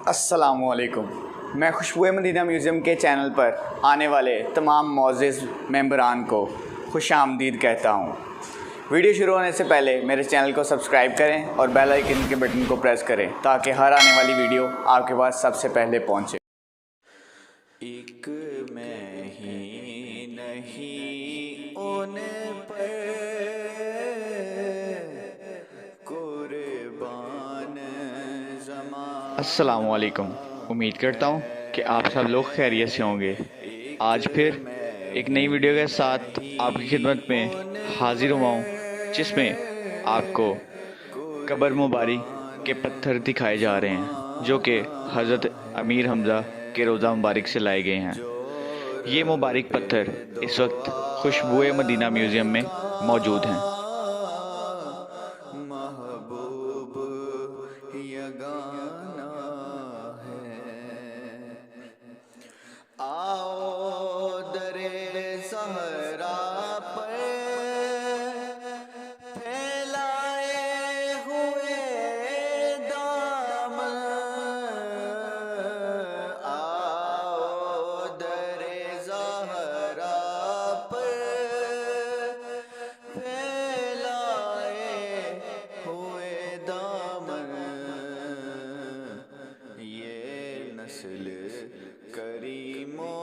السلام علیکم. میں خوشبو مدینہ میوزیم کے چینل پر آنے والے تمام معزز ممبران کو خوش آمدید کہتا ہوں. ویڈیو شروع ہونے سے پہلے میرے چینل کو سبسکرائب کریں اور بیل آئیکن کے بٹن کو پریس کریں تاکہ ہر آنے والی ویڈیو آپ کے پاس سب سے پہلے پہنچے. ایک میں ہی نہیں ان پر قربان زمان. السلام علیکم. امید کرتا ہوں کہ آپ سب لوگ خیریت سے ہوں گے. آج پھر ایک نئی ویڈیو کے ساتھ آپ کی خدمت میں حاضر ہوا ہوں، جس میں آپ کو قبر مبارک کے پتھر دکھائے جا رہے ہیں جو کہ حضرت امیر حمزہ کے روضہ مبارک سے لائے گئے ہیں. یہ مبارک پتھر اس وقت خوشبو مدینہ میوزیم میں موجود ہیں. محبوب یگانہ ہے، آؤ در صحرا پر پھیلائے ہوئے دامن، آؤ در صحرا پر پھیلائے ہوئے دامن. یہ نسل کریموں